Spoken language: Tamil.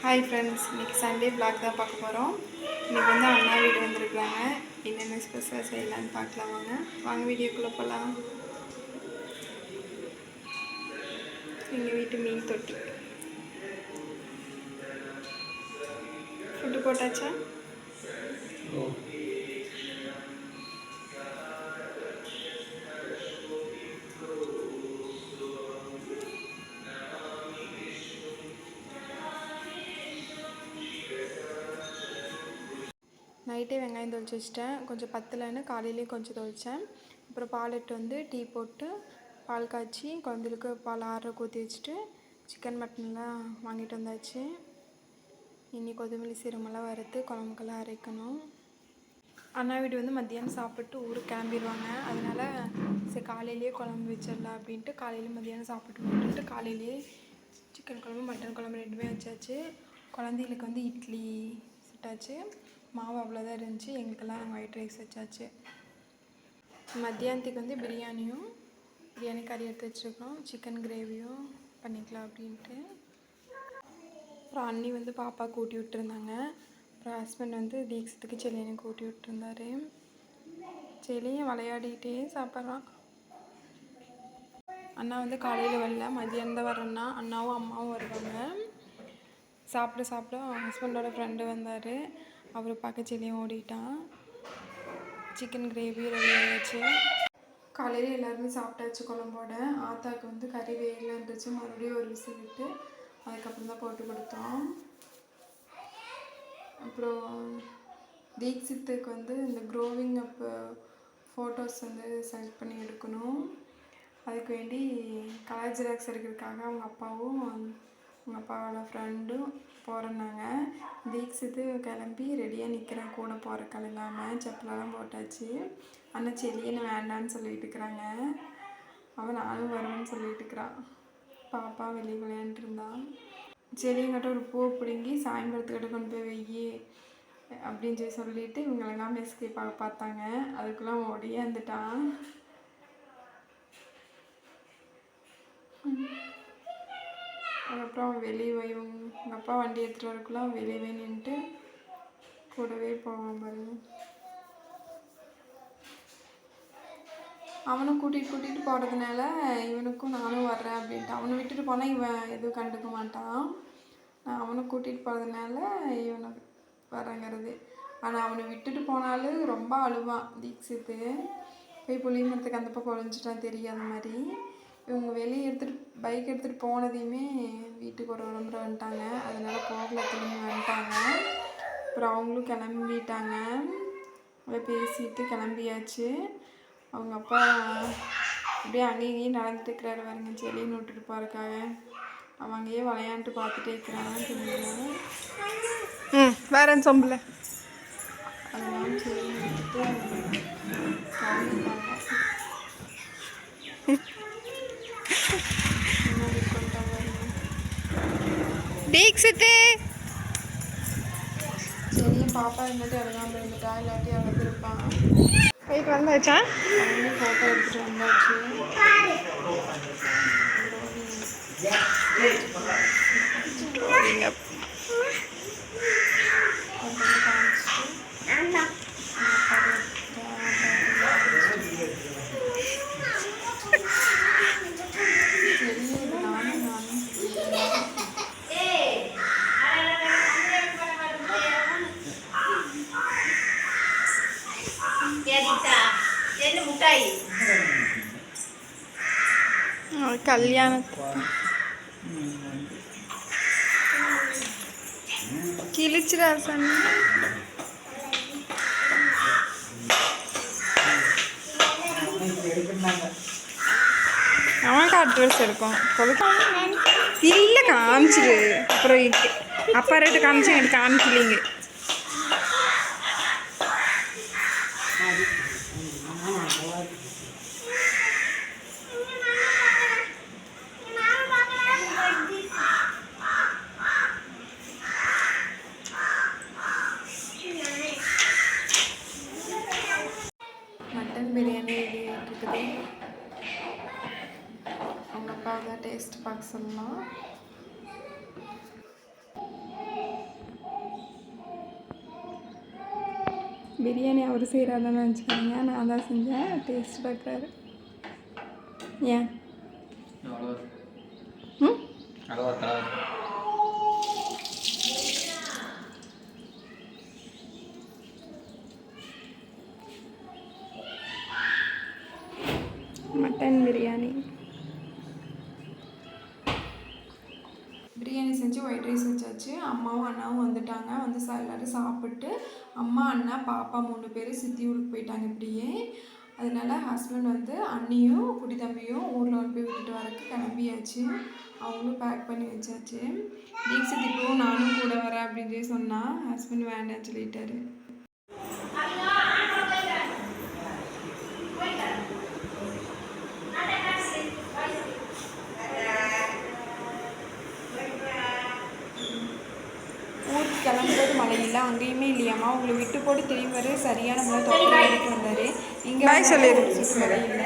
ஹாய் ஃப்ரெண்ட்ஸ், இன்றைக்கி சண்டே vlog தான் பார்க்க போகிறோம். இன்றைக்கி வந்து அண்ணா வீடு வந்திருக்காங்க. என்னென்ன ஸ்பெஷல் செய்யலான்னு பார்க்கலாம். வாங்க வீடியோக்குள்ளே போகலாம். எங்கள் வீட்டு மீன் தொட்டி ஃபுட்டு போட்டாச்சா? நைட்டே வெங்காயம் தொளிச்சு வச்சிட்டேன். கொஞ்சம் பத்தலைன்னு காலையிலேயே கொஞ்சம் தொளித்தேன். அப்புறம் பால் எடுத்து வந்து டீ போட்டு பால் காய்ச்சி குழந்தைகளுக்கு பால் ஆற ஊற்றி வச்சுட்டு சிக்கன் மட்டன்லாம் வாங்கிட்டு வந்தாச்சு. இனி கொத்தமல்லி சீரகமெல்லாம் வறுத்து குழம்புக்கெல்லாம் அரைக்கணும். அண்ணா வீடு வந்து மத்தியானம் சாப்பிட்டு ஊருக்கு கிளம்பிடுவாங்க. அதனால் சரி காலையிலேயே குழம்பு வச்சிடலாம் அப்படின்ட்டு காலையில் மத்தியானம் சாப்பிட்டு போட்டுட்டு காலையிலேயே சிக்கன் குழம்பு மட்டன் குழம்பு ரெண்டுமே வச்சாச்சு. குழந்தைகளுக்கு வந்து இட்லி சுட்டாச்சு. மாவு அவ்வளோதான் இருந்துச்சு. எங்களுக்கெல்லாம் ஒயிட் ரைஸ் வச்சாச்சு. மத்தியானத்துக்கு வந்து பிரியாணி கறி எடுத்து வச்சுருக்கோம். சிக்கன் கிரேவியும் பண்ணிக்கலாம் அப்படின்ட்டு. அப்புறம் அண்ணி வந்து பாப்பா கூட்டி விட்டுருந்தாங்க. அப்புறம் ஹஸ்பண்ட் வந்து தீக்ஷத்துக்கு செல்லியனை கூட்டி விட்டுருந்தாரு. செல்லியும் விளையாடிக்கிட்டே சாப்பிட்றான். அண்ணா வந்து காலையில் வரல, மதியானம் தான் வரேன்னா அண்ணாவும் அம்மாவும் வருவாங்க. சாப்பிட ஹஸ்பண்டோட ஃப்ரெண்டு வந்தார். அவரை பார்க்க செல்லியும் ஓடிட்டான். சிக்கன் கிரேவி ரெடி ஆகிடுச்சு. காலையில் எல்லாருமே சாப்பிட்டாச்சு குழம்போட. ஆத்தாவுக்கு வந்து கறி வேகல இருந்துச்சு. மறுபடியும் ஒரு விசில் விட்டு அதுக்கப்புறம் தான் போட்டு கொடுத்தோம். அப்புறம் தீக்ஷித்துக்கு வந்து இந்த க்ரோவிங் அப் ஃபோட்டோஸ் வந்து செலக்ட் பண்ணி எடுக்கணும். அதுக்கு வேண்டி கலர் ஜெராக்ஸ் எடுக்கிறதுக்காக அவங்க அப்பாவும் அவங்க அப்பாவோட ஃப்ரெண்டும் போகிறேன்னாங்க. தீக்ஷித்து கிளம்பி ரெடியாக நிற்கிறேன் கூட போகிற இல்லாமல் செப்பலெல்லாம் போட்டாச்சு. ஆனால் செல்லியன்னு வேண்டான்னு சொல்லிட்டு இருக்கிறாங்க. அவன் நானும் வருவேன்னு சொல்லிட்டு இருக்கிறான். பாப்பா வெளியே விளையாண்டுருந்தான். செடியங்கிட்ட ஒரு பூவை பிடுங்கி சாயம்பரத்துக்கிட்ட கொண்டு போய் வெய்யி அப்படின்னு சொல்லிட்டு இவங்களெல்லாம் எஸ்கேப் பார்த்தாங்க. அதுக்குள்ளே ஓடியாந்துட்டான். அதுக்கப்புறம் வெளியே எங்கள் அப்பா வண்டி எடுத்துகிட்டு வரக்குள்ள வெளியே நின்றுட்டு கூடவே போவான் பாருங்க. அவனும் கூட்டிகிட்டு போகிறதுனால இவனுக்கும் நானும் வர்றேன் அப்படின்ட்டு. அவனை விட்டுட்டு போனால் இவன் எதுவும் கண்டுக்க மாட்டான். நான் அவனை கூட்டிகிட்டு போகிறதுனால இவனை வரங்கிறது. ஆனால் அவனை விட்டுட்டு போனாலும் ரொம்ப அழுவான் தீக்ஷித்து. போய் புளிமரத்துக்கு அந்த பக்கம் ஒழிஞ்சிட்டான் தெரியாத மாதிரி. இவங்க வெளியே பைக் எடுத்துகிட்டு போனதையுமே வீட்டுக்கு ஒரு விளம்பரம் வந்துட்டாங்க. அதனால் போகல, திரும்பி வந்துட்டாங்க. அப்புறம் அவங்களும் கிளம்பிட்டாங்க. அதை பேசிட்டு கிளம்பியாச்சு. அவங்க அப்பா அப்படியே அங்கேயும் இங்கேயும் நடந்துட்டு இருக்கிறாரு பாருங்க, செடின்னு விட்டுட்டு போகிறக்காக. அவன் அங்கேயே விளையாண்டு பார்த்துட்டே இருக்கிறான்னு தெரியுங்க. வேற சொம்பல அதெல்லாம் செடி விட்டுட்டு கிளம்பிட்டாங்க. தீக்ஷித்து சரியும் பாப்பா இருந்துட்டு எழுதாமல் இருந்துட்டா, இல்லாட்டி எழுதிருப்பான். போயிட்டு வந்தாச்சா? ஃபோட்டோ எடுத்துகிட்டு வந்தாச்சு. கல்யாணத்துக்கு கிழிச்சிடா சாமி. அவனுக்கு அட்ரஸ் எடுக்கும் இல்லை காமிச்சிடு. அப்புறம் அப்பா ரேட்டு காமிச்சு எனக்கு காமிக்கலிங்க. மட்டன் பிரியாணி இருக்குது. அவங்க அப்பா தான் டேஸ்ட் பார்க்க சொல்லலாம். பிரியாணி அவர் செய்கிறாருன்னு நினச்சிக்காதீங்க, நான் தான் செஞ்சேன். டேஸ்ட் பார்க்குறாரு. ஏன் ம் மட்டன் பிரியாணி செஞ்சு ஒயிட் ரைஸ் வச்சாச்சு. அம்மாவும் அண்ணாவும் வந்துட்டாங்க. வந்து எல்லோரும் சாப்பிட்டு அம்மா அண்ணா பாப்பா 3 பேர் சித்தி ஊருக்கு போயிட்டாங்க இப்படியே. அதனால ஹஸ்பண்ட் வந்து அண்ணியும் குட்டி தம்பியும் ஊரில் வந்து போய் விட்டுட்டு வரக்கு கிளம்பியாச்சு. அவங்களும் பேக் பண்ணி வச்சாச்சு. தீக்ஷித் இப்போவும் நானும் கூட வரேன் அப்படின்னு சொல்லி சொன்னால் ஹஸ்பண்ட் வேண்டான்னு சொல்லிட்டாரு. கிளம்பும்போது மழை இல்லை, அங்கேயுமே இல்லையாம்மா. உங்களை விட்டு போட்டு திரும்பி வர சரியான மழை தொட்டை எடுத்து வந்தார். இங்கே மழை இல்லை.